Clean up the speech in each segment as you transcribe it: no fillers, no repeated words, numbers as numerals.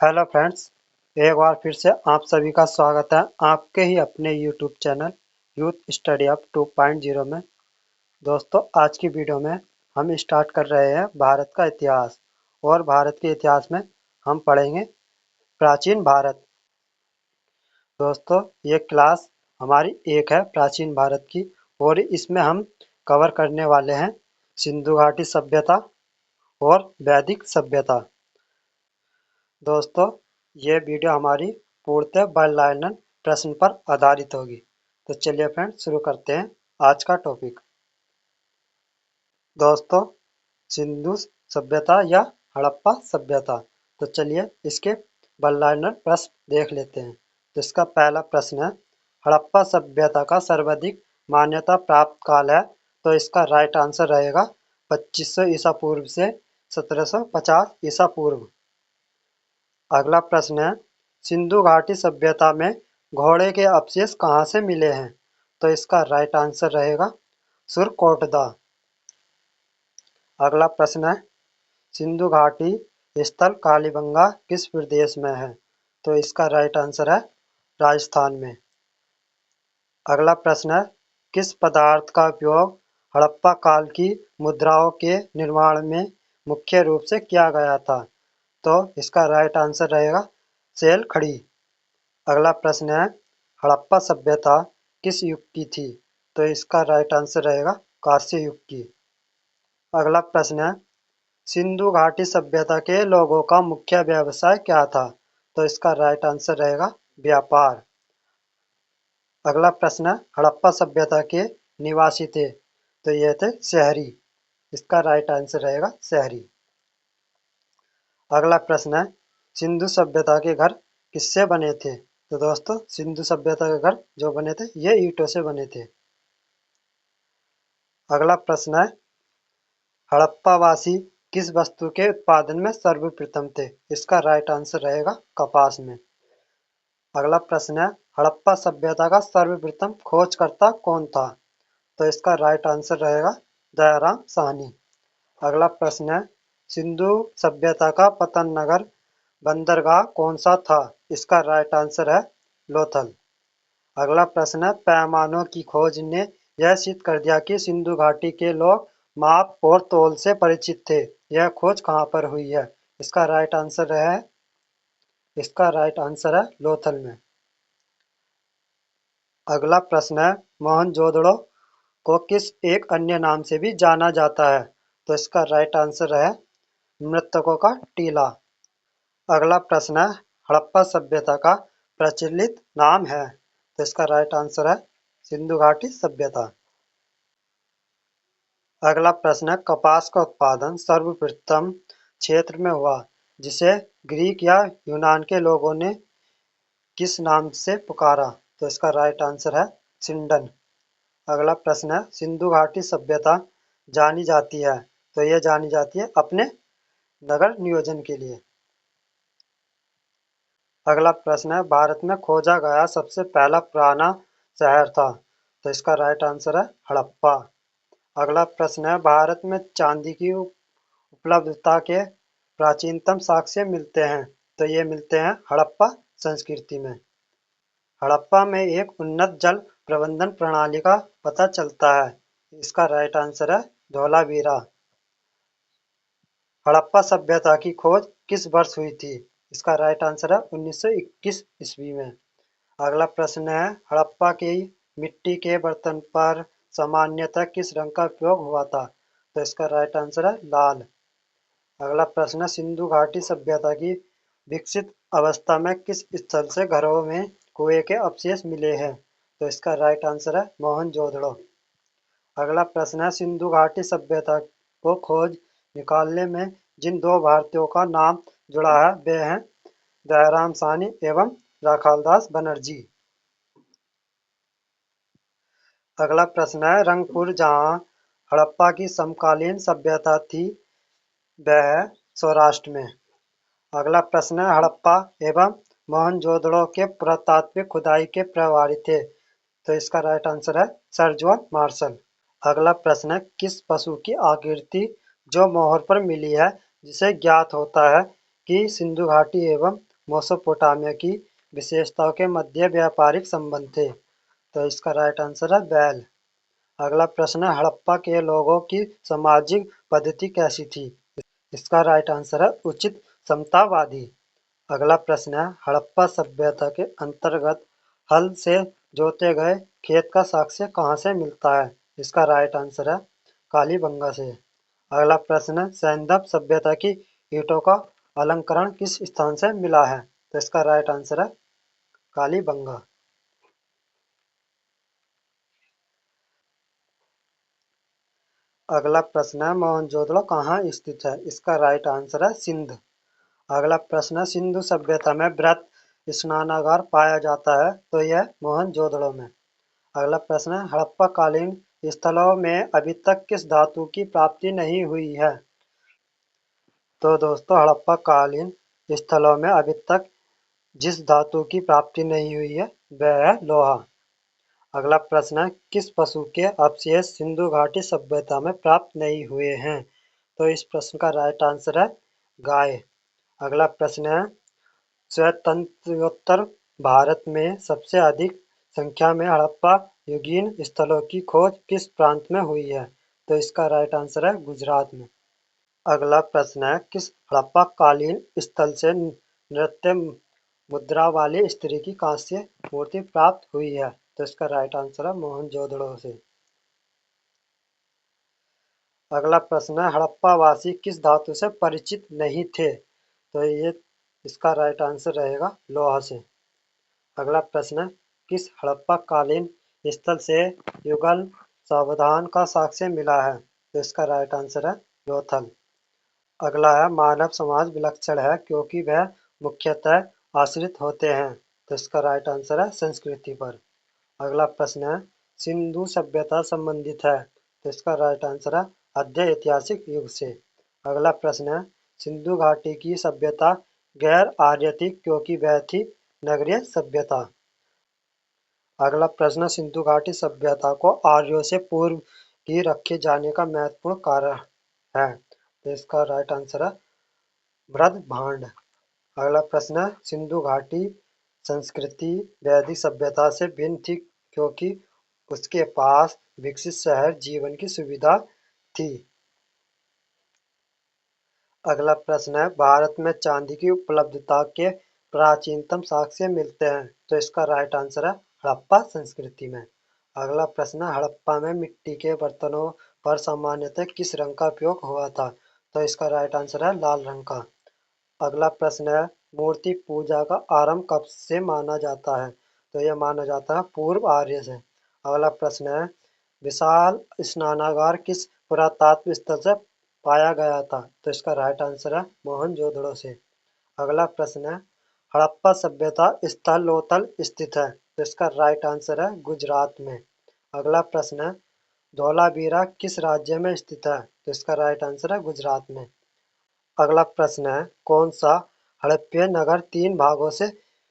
Hello friends, एक बार फिर से आप सभी का स्वागत है आपके ही अपने YouTube channel youth study up 2.0 में। दोस्तों, आज की वीडियो में हम स्टार्ट कर रहे हैं भारत का इतिहास। और भारत के इतिहास में हम पढ़ेंगे प्राचीन भारत। दोस्तों, ये क्लास हमारी एक है प्राचीन भारत की, और इसमें हम कवर करने वाले हैं सिंधु घाटी सभ्यता और वैदिक सभ्यता। दोस्तों, ये वीडियो हमारी पूर्णतः वर्णनात्मक प्रश्न पर आधारित होगी। तो चलिए फ्रेंड्स, शुरू करते हैं आज का टॉपिक। दोस्तों, सिंधु सभ्यता या हड़प्पा सभ्यता। तो चलिए इसके वर्णनात्मक प्रश्न देख लेते हैं। तो इसका पहला प्रश्न है, हड़प्पा सभ्यता का सर्वाधिक मान्यता प्राप्त काल है। तो इसका राइट आंसर रहेगा 2500 ईसा पूर्व से 1750 ईसा पूर्व। अगला प्रश्न है, सिंधु घाटी सभ्यता में घोड़े के अवशेष कहाँ से मिले हैं? तो इसका राइट आंसर रहेगा सुरकोटदा। अगला प्रश्न है, सिंधु घाटी स्थल कालीबंगा किस प्रदेश में है? तो इसका राइट आंसर है राजस्थान में। अगला प्रश्न है, किस पदार्थ का उपयोग हड़प्पा काल की मुद्राओं के निर्माण में मुख्य रूप से किया गया था? तो इसका राइट आंसर रहेगा सेल खड़ी। अगला प्रश्न है, हड़प्पा सभ्यता किस युग की थी? तो इसका राइट आंसर रहेगा कांस्य युग की। अगला प्रश्न है, सिंधु घाटी सभ्यता के लोगों का मुख्य व्यवसाय क्या था? तो इसका राइट आंसर रहेगा व्यापार। अगला प्रश्न है, हड़प्पा सभ्यता के निवासी थे? तो ये थे शहरी। इसका राइट आंसर रहेगा शहरी। अगला प्रश्न है, सिंधु सभ्यता के घर किससे बने थे? तो दोस्तों, सिंधु सभ्यता के घर जो बने थे ये ईंटों से बने थे। अगला प्रश्न है, हड़प्पावासी किस वस्तु के उत्पादन में सर्वप्रथम थे? इसका राइट आंसर रहेगा कपास में। अगला प्रश्न है, हड़प्पा सभ्यता का सर्वप्रथम खोजकर्ता कौन था? तो इसका राइट आंसर रहेगा दयाराम साहनी। अगला प्रश्न है, सिंधु सभ्यता का पतन नगर बंदरगाह कौन सा था? इसका राइट आंसर है लोथल। अगला प्रश्न है, पैमानों की खोज ने यह सिद्ध कर दिया कि सिंधु घाटी के लोग माप और तौल से परिचित थे। यह खोज कहाँ पर हुई है? इसका राइट आंसर है लोथल में। अगला प्रश्न है, मोहनजोदड़ो को किस एक अन्य नाम से भी जाना जाता है? तो इसका राइट आंसर है मृतकों का टीला। अगला प्रश्न है, हड़प्पा सभ्यता का प्रचलित नाम है? तो इसका राइट आंसर है सिंधु घाटी सभ्यता। अगला प्रश्न है, कपास का उत्पादन सर्वप्रथम क्षेत्र में हुआ जिसे ग्रीक या यूनान के लोगों ने किस नाम से पुकारा? तो इसका राइट आंसर है सिंडन। अगला प्रश्न है, सिंधु घाटी सभ्यता जानी जाती है? तो यह जानी जाती है अपने नगर नियोजन के लिए। अगला प्रश्न है, भारत में खोजा गया सबसे पहला पुराना शहर था? तो इसका राइट आंसर है हड़प्पा। अगला प्रश्न है, भारत में चांदी की उपलब्धता के प्राचीनतम साक्ष्य मिलते हैं? तो ये मिलते हैं हड़प्पा संस्कृति में। हड़प्पा में एक उन्नत जल प्रबंधन प्रणाली का पता चलता है। इसका राइट आंसर है धोलावीरा। हड़प्पा सभ्यता की खोज किस वर्ष हुई थी? इसका राइट आंसर है 1921 ईस्वी में। अगला प्रश्न है, हड़प्पा की मिट्टी के बर्तन पर सामान्यतः किस रंग का उपयोग हुआ था? तो इसका राइट आंसर है लाल। अगला प्रश्न है, सिंधु घाटी सभ्यता की विकसित अवस्था में किस स्थल से घरों में कुएं के अवशेष मिले हैं? तो इसका राइट आंसर है मोहनजोदड़ो। अगला प्रश्न है, सिंधु घाटी सभ्यता को खोज निकालने में जिन दो भारतीयों का नाम जुड़ा है वे हैं दयाराम साहनी एवं राखालदास बनर्जी। अगला प्रश्न है, रंगपुर जहाँ हड़प्पा की समकालीन सभ्यता थी वह है सौराष्ट्र में। अगला प्रश्न है, हड़प्पा एवं मोहनजोदड़ो के पुरातात्विक खुदाई के प्रभारी थे? तो इसका राइट आंसर है सर जॉन मार्शल। अगला प्रश्न है, किस पशु की आकृति जो मोहर पर मिली है जिसे ज्ञात होता है कि सिंधु घाटी एवं मेसोपोटामिया की विशेषताओं के मध्य व्यापारिक संबंध थे? तो इसका राइट आंसर है बैल। अगला प्रश्न है, हड़प्पा के लोगों की सामाजिक पद्धति कैसी थी? इसका राइट आंसर है उचित समतावादी। अगला प्रश्न है, हड़प्पा सभ्यता के अंतर्गत हल से जोते गए खेत का साक्ष्य कहाँ से मिलता है? इसका राइट आंसर है कालीबंगा से। अगला प्रश्न है, सैंधव सभ्यता की ईंटों का अलंकरण किस स्थान से मिला है? तो इसका राइट आंसर है कालीबंगा। अगला प्रश्न है, मोहनजोदड़ो कहाँ स्थित है? इसका राइट आंसर है सिंध। अगला प्रश्न है, सिंधु सभ्यता में वृहत स्नानागार पाया जाता है? तो यह मोहनजोदड़ो में। अगला प्रश्न है, हड़प्पा कालीन स्थलों में अभी तक किस धातु की प्राप्ति नहीं हुई है? तो दोस्तों, हड़प्पा कालीन स्थलों में अभी तक जिस धातु की प्राप्ति नहीं हुई है वह है लोहा। अगला प्रश्न है, किस पशु के अवशेष सिंधु घाटी सभ्यता में प्राप्त नहीं हुए हैं? तो इस प्रश्न का राइट आंसर है गाय। अगला प्रश्न है, स्वतंत्रोत्तर भारत में सबसे अधिक संख्या में हड़प्पा युगीन स्थलों की खोज किस प्रांत में हुई है? तो इसका राइट आंसर है गुजरात में। अगला प्रश्न है, किस हड़प्पा कालीन स्थल से नृत्य मुद्रा वाली स्त्री की कांस्य मूर्ति प्राप्त हुई है? तो इसका राइट आंसर है मोहनजोदड़ो से। अगला प्रश्न है, हड़प्पा वासी किस धातु से परिचित नहीं थे? तो ये इसका राइट आंसर रहेगा लोहा से। अगला प्रश्न है, किस हड़प्पा कालीन स्थल से युगल सावधान का साक्ष्य मिला है? तो इसका राइट आंसर है लोथल। अगला है, मानव समाज विलक्षण है क्योंकि वह मुख्यतः आश्रित होते हैं? तो इसका राइट आंसर है संस्कृति पर। अगला प्रश्न है, सिंधु सभ्यता संबंधित है? तो इसका राइट आंसर है आद्य ऐतिहासिक युग से। अगला प्रश्न है, सिंधु घाटी की सभ्यता गैर आर्य थी क्योंकि वह थी नगरीय सभ्यता। अगला प्रश्न, सिंधु घाटी सभ्यता को आर्यों से पूर्व की रखे जाने का महत्वपूर्ण कारण है? तो इसका राइट आंसर है बृहद्भांड। अगला प्रश्न है, सिंधु घाटी संस्कृति वैदिक सभ्यता से भिन्न थी क्योंकि उसके पास विकसित शहर जीवन की सुविधा थी। अगला प्रश्न है, भारत में चांदी की उपलब्धता के प्राचीनतम साक्ष्य मिलते हैं? तो इसका राइट आंसर है हड़प्पा संस्कृति में। अगला प्रश्न है, हड़प्पा में मिट्टी के बर्तनों पर सामान्यतः किस रंग का उपयोग हुआ था? तो इसका राइट आंसर है लाल रंग का। अगला प्रश्न है, मूर्ति पूजा का आरंभ कब से माना जाता है? तो यह माना जाता है पूर्व आर्य से। अगला प्रश्न है, विशाल स्नानागार किस पुरातात्व स्थल से पाया गया था? तो इसका राइट आंसर है मोहनजोदड़ो से। अगला प्रश्न है, हड़प्पा सभ्यता स्थल लोथल स्थित है? तो इसका राइट आंसर है गुजरात में। अगला प्रश्न है, धौलावीरा किस राज्य में स्थित है? तो इसका राइट आंसर है गुजरात में। अगला प्रश्न है, कौन सा हड़प्पा नगर 3 भागों से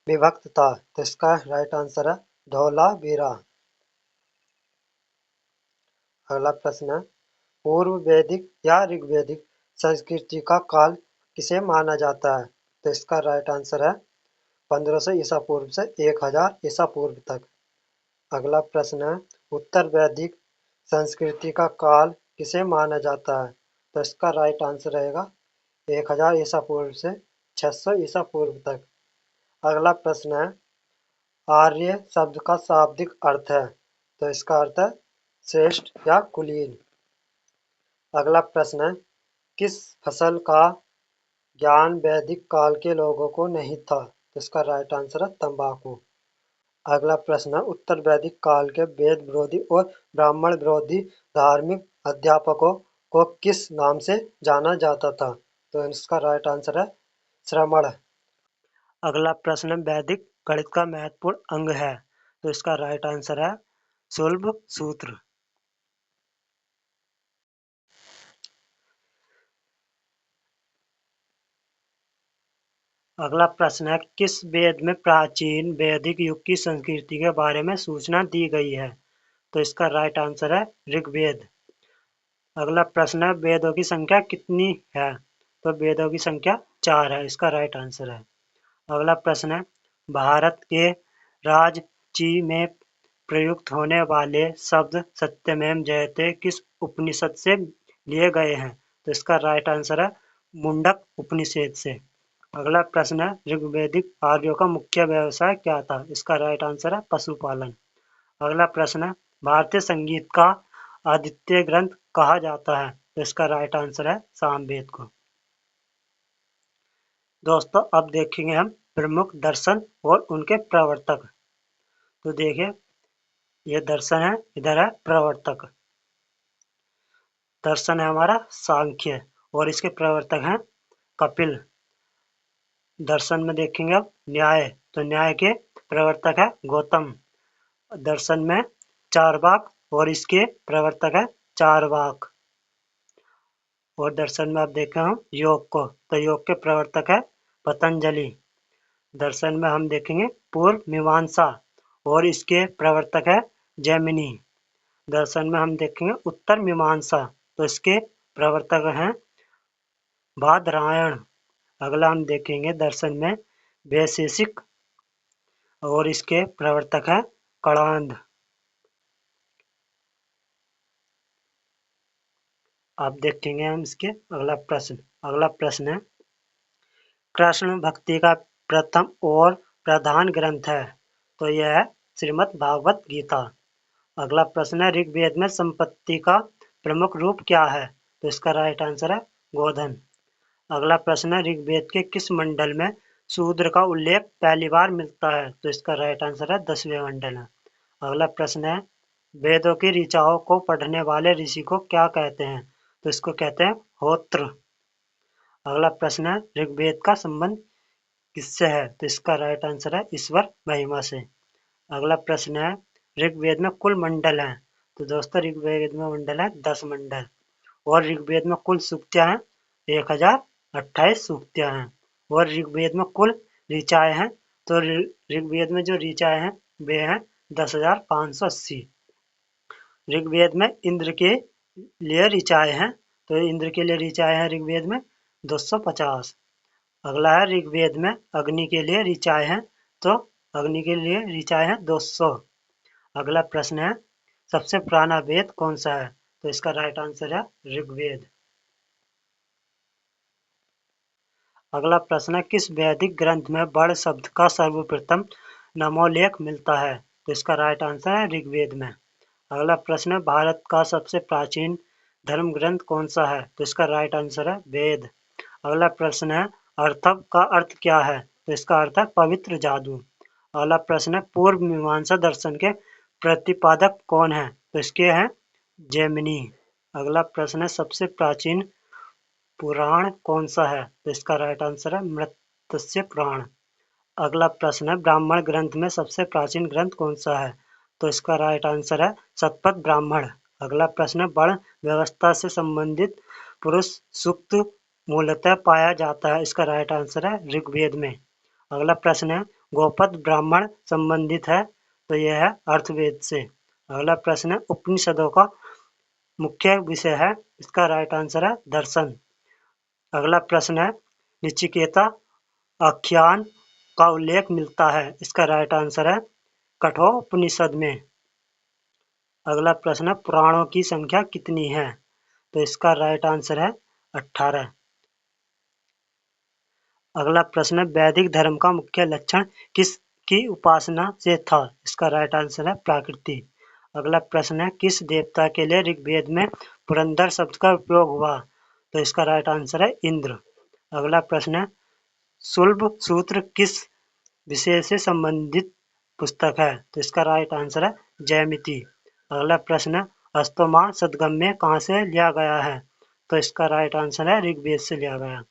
विभक्त था? तो इसका राइट आंसर है धौलावीरा। अगला प्रश्न है, पूर्व वैदिक या ऋग्वैदिक संस्कृति का काल किसे माना जाता है? तो इसका राइट आंसर है 1500 ईसा पूर्व से 1000 ईसा पूर्व तक। अगला प्रश्न है, उत्तर वैदिक संस्कृति का काल किसे माना जाता है? तो इसका राइट आंसर रहेगा 1000 ईसा पूर्व से 600 ईसा पूर्व तक। अगला प्रश्न है, आर्य शब्द का शाब्दिक अर्थ है? तो इसका अर्थ है श्रेष्ठ या कुलीन। अगला प्रश्न है, किस फसल का ज्ञान वैदिक काल के लोगों को नहीं था? तो इसका राइट आंसर है तंबाकू। अगला प्रश्न है, उत्तर वैदिक काल के वेद विरोधी और ब्राह्मण विरोधी धार्मिक अध्यापकों को किस नाम से जाना जाता था? तो इसका राइट आंसर है श्रमण। अगला प्रश्न वैदिक गणित का महत्वपूर्ण अंग है? तो इसका राइट आंसर है शुल्ब सूत्र। अगला प्रश्न है, किस वेद में प्राचीन वैदिक युग की संस्कृति के बारे में सूचना दी गई है? तो इसका राइट आंसर है ऋग्वेद। अगला प्रश्न है, वेदों की संख्या कितनी है? तो वेदों की संख्या 4 है, इसका राइट आंसर है। अगला प्रश्न है, भारत के राजची में प्रयुक्त होने वाले शब्द सत्यमेव जयते किस उपनिषद से लिए गए हैं? तो इसका राइट आंसर है मुंडक उपनिषद से। अगला प्रश्न है, ऋग्वैदिक आर्यों का मुख्य व्यवसाय क्या था? इसका राइट आंसर है पशुपालन। अगला प्रश्न है, भारतीय संगीत का आदित्य ग्रंथ कहा जाता है? तो इसका राइट आंसर है सामवेद को। दोस्तों अब देखेंगे हम प्रमुख दर्शन और उनके प्रवर्तक। तो देखिए, ये दर्शन है, इधर है प्रवर्तक। दर्शन है हमारा सांख्य और इसके प्रवर्तक हैं कपिल। दर्शन में देखेंगे अब न्याय, तो न्याय के प्रवर्तक है गौतम। दर्शन में चारवाक और इसके प्रवर्तक है चारवाक। और दर्शन में आप देखें हम योग को, तो योग के प्रवर्तक है पतंजलि। दर्शन में हम देखेंगे पूर्व मीमांसा और इसके प्रवर्तक है जैमिनी। दर्शन में हम देखेंगे उत्तर मीमांसा, तो इसके प्रवर्तक हैं बादरायण। अगला हम देखेंगे दर्शन में वैशेषिक और इसके प्रवर्तक है कणाद। अब देखेंगे हम इसके अगला प्रश्न है, कृष्ण भक्ति का प्रथम और प्रधान ग्रंथ है? तो यह है श्रीमद् भागवत गीता। अगला प्रश्न है, ऋग्वेद में संपत्ति का प्रमुख रूप क्या है? तो इसका राइट आंसर है गोधन। अगला प्रश्न है, ऋग्वेद के किस मंडल में शूद्र का उल्लेख पहली बार मिलता है? तो इसका राइट आंसर है 10वें मंडल है। अगला प्रश्न है, वेदों की ऋचाओं को पढ़ने वाले ऋषि को क्या कहते हैं? तो इसको कहते हैं होत्र। अगला प्रश्न है, ऋग्वेद का संबंध किससे है? तो इसका राइट आंसर है ईश्वर महिमा से। अगला प्रश्न है, ऋग्वेद में कुल मंडल हैं? तो दोस्तों ऋग्वेद में मंडल है 10 मंडल। और ऋग्वेद में कुल सूक्तियां हैं 1028 सूक्तियां हैं। और ऋग्वेद में कुल ऋचाएं हैं, तो ऋग्वेद में जो ऋचाएं हैं वे हैं 10,580। ऋग्वेद में इंद्र के लिए ऋचाएं हैं, तो इंद्र के लिए ऋचाएं हैं ऋग्वेद में 250। अगला है, ऋग्वेद में अग्नि के लिए ऋचाएं हैं, तो अग्नि के लिए ऋचाएं हैं 200। अगला प्रश्न है, सबसे पुराना वेद कौन सा है? तो इसका राइट आंसर है ऋग्वेद। अगला प्रश्न है, किस वैदिक ग्रंथ में बड़ शब्द का सर्वप्रथम नामोल्लेख मिलता है? तो इसका राइट आंसर है ऋग्वेद में। अगला प्रश्न है, भारत का सबसे प्राचीन धर्म ग्रंथ कौन सा है? तो इसका राइट आंसर है वेद। अगला प्रश्न है, अर्थव का अर्थ क्या है? तो इसका अर्थ है पवित्र जादू। अगला प्रश्न है, पूर्व मीमांसा दर्शन के प्रतिपादक कौन है? तो इसके हैं जैमिनी। अगला प्रश्न है, सबसे प्राचीन पुराण कौन सा है? तो इसका राइट आंसर है मत्स्य पुराण। अगला प्रश्न है, ब्राह्मण ग्रंथ में सबसे प्राचीन ग्रंथ कौन सा है? तो इसका राइट आंसर है शतपथ ब्राह्मण। अगला प्रश्न है, वर्ण व्यवस्था से संबंधित पुरुष सूक्त मूलतः पाया जाता है? इसका राइट आंसर है ऋग्वेद में। अगला प्रश्न है, गोपद ब्राह्मण संबंधित है? तो यह है अर्थवेद से। अगला प्रश्न है, उपनिषदों का मुख्य विषय है? इसका राइट आंसर है दर्शन। अगला प्रश्न है, नचिकेता आख्यान का उल्लेख मिलता है? इसका राइट आंसर है कठोपनिषद में। अगला प्रश्न है, पुराणों की संख्या कितनी है? तो इसका राइट आंसर है 18। अगला प्रश्न है, वैदिक धर्म का मुख्य लक्षण किसकी उपासना से था? इसका राइट आंसर है प्रकृति। अगला प्रश्न है, किस देवता के लिए ऋग्वेद में पुरंदर शब्द का उपयोग हुआ? तो इसका राइट आंसर है इंद्र। अगला प्रश्न है, शुल्ब सूत्र किस विषय से संबंधित पुस्तक है? तो इसका राइट आंसर है जैमिति। अगला प्रश्न है, अस्तोमा सदगम्य कहाँ से लिया गया है? तो इसका राइट आंसर है ऋग्वेद से लिया गया।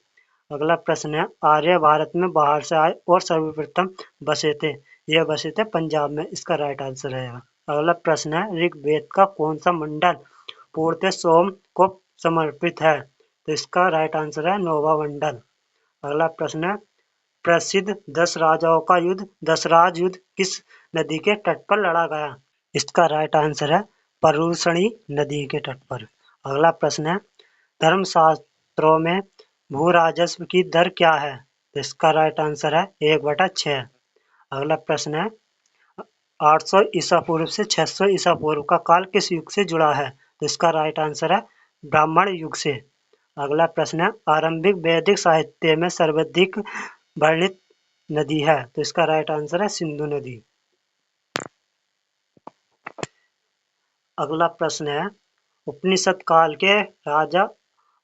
अगला प्रश्न है, आर्य भारत में बाहर से आए और सर्वप्रथम बसे थे? यह बसे थे पंजाब में। इसका राइट आंसर है। अगला प्रश्न है, ऋग्वेद का कौन सा मंडल पूर्णतः सोम को समर्पित है? तो इसका राइट आंसर है नौवां मंडल। अगला प्रश्न है, प्रसिद्ध 10 राजाओं का युद्ध दशराज युद्ध किस नदी के तट पर लड़ा गया? इसका राइट आंसर है परुशणी नदी के तट पर। अगला प्रश्न है, धर्मशास्त्रों में भू राजस्व की दर क्या है? तो इसका राइट आंसर है 1/6। अगला प्रश्न है 800 ईसा पूर्व से 600 ईसा पूर्व का काल किस युग से जुड़ा है? तो इसका राइट आंसर है ब्राह्मण युग से। अगला प्रश्न है आरंभिक वैदिक साहित्य में सर्वाधिक वर्णित नदी है? तो इसका राइट आंसर है सिंधु नदी। अगला प्रश्न है उपनिषद काल के राजा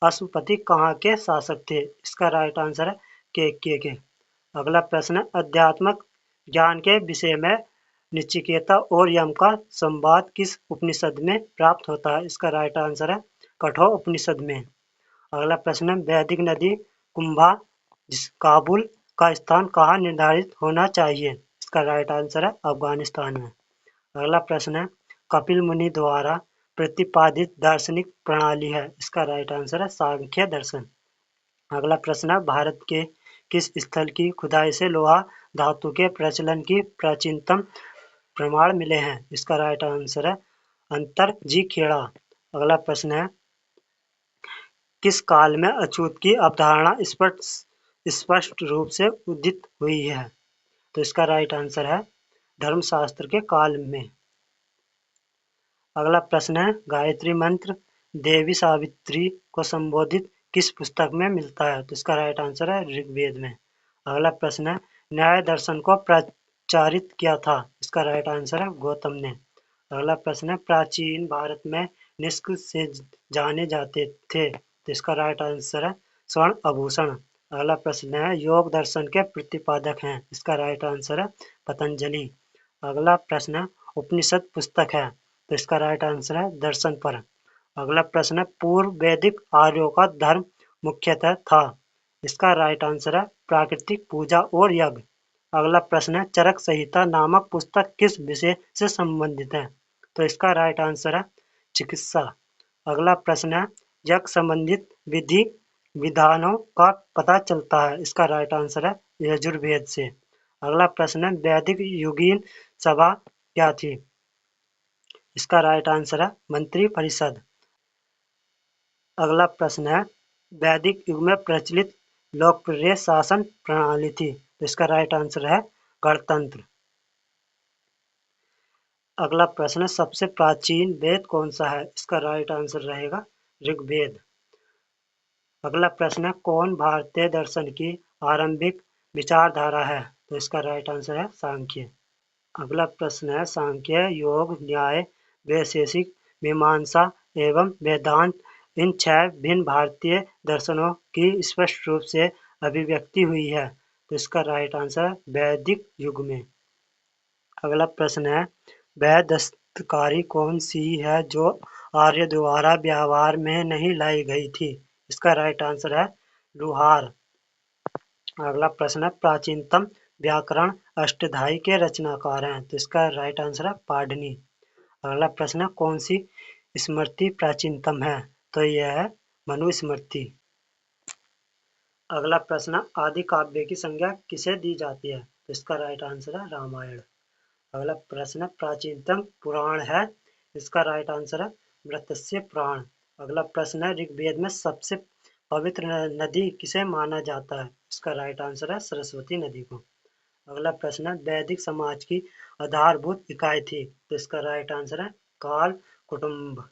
अश्वपति कहाँ के शासक थे? इसका राइट आंसर है के। अगला प्रश्न है अध्यात्मक ज्ञान के विषय में नचिकेता और यम का संवाद किस उपनिषद में प्राप्त होता है? इसका राइट आंसर है कठोर उपनिषद में। अगला प्रश्न है वैदिक नदी कुंभा काबुल का स्थान कहाँ निर्धारित होना चाहिए? इसका राइट आंसर है अफगानिस्तान में। अगला प्रश्न है कपिल मुनि द्वारा प्रतिपादित दार्शनिक प्रणाली है? इसका राइट आंसर है सांख्य दर्शन। अगला प्रश्न है भारत के किस स्थल की खुदाई से लोहा धातु के प्रचलन की प्राचीनतम प्रमाण मिले हैं? इसका राइट आंसर है अंतरजी खेड़ा। अगला प्रश्न है किस काल में अछूत की अवधारणा स्पष्ट रूप से उदित हुई है? तो इसका राइट आंसर है धर्मशास्त्र के काल में। अगला प्रश्न है गायत्री मंत्र देवी सावित्री को संबोधित किस पुस्तक में मिलता है? तो इसका राइट आंसर है ऋग्वेद में। अगला प्रश्न है न्याय दर्शन को प्रचारित किया था? इसका राइट आंसर है गौतम ने। अगला प्रश्न है प्राचीन भारत में निष्क से जाने जाते थे? तो इसका राइट आंसर है स्वर्ण आभूषण। अगला प्रश्न है योग दर्शन के प्रतिपादक हैं? इसका राइट आंसर है पतंजलि। अगला प्रश्न है उपनिषद पुस्तक है? तो इसका राइट आंसर है दर्शन पर। अगला प्रश्न है पूर्व वैदिक आर्यों का धर्म मुख्यतः था? इसका राइट आंसर है प्राकृतिक पूजा और यज्ञ। अगला प्रश्न है चरक संहिता नामक पुस्तक किस विषय से संबंधित है? तो इसका राइट आंसर है चिकित्सा। अगला प्रश्न है यज्ञ संबंधित विधि विधानों का पता चलता है? इसका राइट आंसर है यजुर्वेद से। अगला प्रश्न है वैदिक युगीन सभा क्या थी? इसका राइट आंसर है मंत्री परिषद। अगला प्रश्न है वैदिक युग में प्रचलित लोकप्रिय शासन प्रणाली थी? तो इसका राइट आंसर है गणतंत्र। अगला प्रश्न है सबसे प्राचीन वेद कौन सा है? इसका राइट आंसर रहेगा ऋग्वेद। अगला प्रश्न है कौन भारतीय दर्शन की आरंभिक विचारधारा है? तो इसका राइट आंसर है सांख्य। अगला प्रश्न है सांख्य योग न्याय वैशेषिक मीमांसा एवं वेदांत इन 6 भिन्न भारतीय दर्शनों की स्पष्ट रूप से अभिव्यक्ति हुई है? तो इसका राइट आंसर है वैदिक युग में। अगला प्रश्न है वह दस्तकारी कौन सी है जो आर्य द्वारा व्यवहार में नहीं लाई गई थी? इसका राइट आंसर है लुहार। अगला प्रश्न है प्राचीनतम व्याकरण अष्टध्यायी के रचनाकार हैं? तो इसका राइट आंसर है पाणिनि। अगला प्रश्न है कौन सी स्मृति प्राचीनतम है? तो यह है मनुस्मृति। अगला प्रश्न आदि काव्य की संज्ञा किसे दी जाती है? तो इसका राइट आंसर है रामायण। अगला प्रश्न प्राचीनतम पुराण है? इसका राइट आंसर है मृत्स्य पुराण। अगला प्रश्न है ऋग्वेद में सबसे पवित्र नदी किसे माना जाता है? इसका राइट आंसर है सरस्वती नदी को। अगला प्रश्न है वैदिक समाज की आधारभूत इकाई थी? तो इसका राइट आंसर है काल कुटुंब।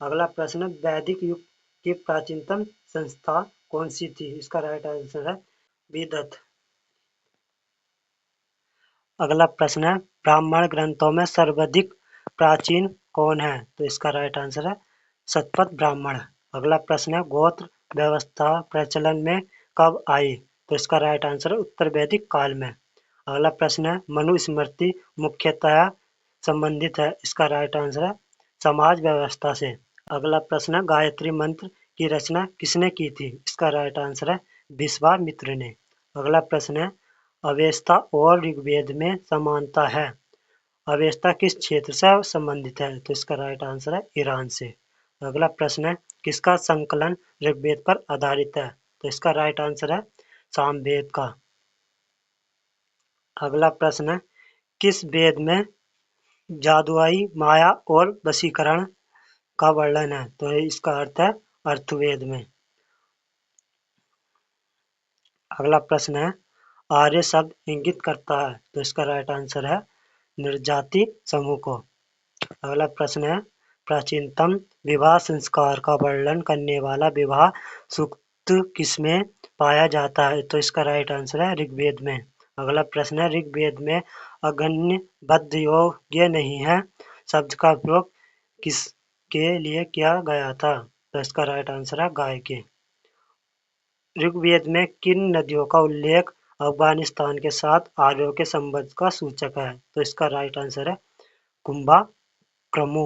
अगला प्रश्न वैदिक युग की प्राचीनतम संस्था कौन सी थी? इसका राइट आंसर है विदत। अगला प्रश्न है ब्राह्मण ग्रंथों में सर्वाधिक प्राचीन कौन है? तो इसका राइट आंसर है शतपथ ब्राह्मण। अगला प्रश्न है गोत्र व्यवस्था प्रचलन में कब आई? तो इसका राइट आंसर है उत्तर वैदिक काल में। अगला प्रश्न है मनुस्मृति मुख्यतः संबंधित है? इसका राइट आंसर है समाज व्यवस्था से। अगला प्रश्न है गायत्री मंत्र की रचना किसने की थी? इसका राइट आंसर है विश्वामित्र ने। अगला प्रश्न है अवेस्ता और ऋग्वेद में समानता है? अवेस्ता किस क्षेत्र से संबंधित है? तो इसका राइट आंसर है ईरान से। अगला प्रश्न है किसका संकलन ऋग्वेद पर आधारित है? तो इसका राइट आंसर है सामवेद का। अगला प्रश्न है किस वेद में जादुई माया और वशीकरण का वर्णन है? तो इसका अर्थ है अर्थवेद में। अगला प्रश्न है आर्य शब्द इंगित करता है, तो इसका राइट आंसर है निर्जाति समूह को। अगला प्रश्न है प्राचीनतम विवाह संस्कार का वर्णन करने वाला विवाह सूक्त किसमें पाया जाता है, तो इसका राइट आंसर है ऋग्वेद में। अगला प्रश्न है ऋग्वेद में अगण्य बद्ध योग्य नहीं है शब्द का उपयोग किसके लिए किया गया था, तो इसका राइट आंसर है गाय के। ऋग्वेद में किन नदियों का उल्लेख अफगानिस्तान के साथ आर्यों के संबंध का सूचक है, तो इसका राइट आंसर है कुंभा क्रमु।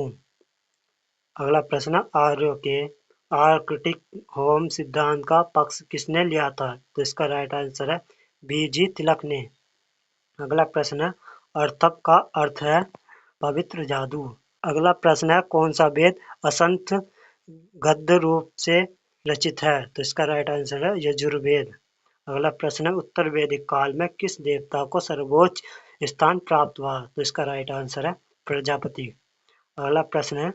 अगला प्रश्न आर्यों के आर्कटिक होम सिद्धांत का पक्ष किसने लिया था, तो इसका राइट आंसर है बीजी तिलक ने। अगला प्रश्न है अर्थक का अर्थ है पवित्र जादू। अगला प्रश्न है कौन सा वेद असंत गद्य रूप से रचित है, तो इसका राइट आंसर है यजुर्वेद। अगला प्रश्न है उत्तर वैदिक काल में किस देवता को सर्वोच्च स्थान प्राप्त हुआ, तो इसका राइट आंसर है प्रजापति। अगला प्रश्न है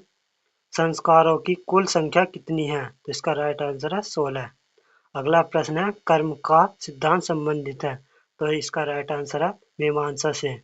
संस्कारों की कुल संख्या कितनी है, तो इसका राइट आंसर है 16। अगला प्रश्न है कर्म का सिद्धांत संबंधित है, तो इसका राइट आंसर है मीमांसा से।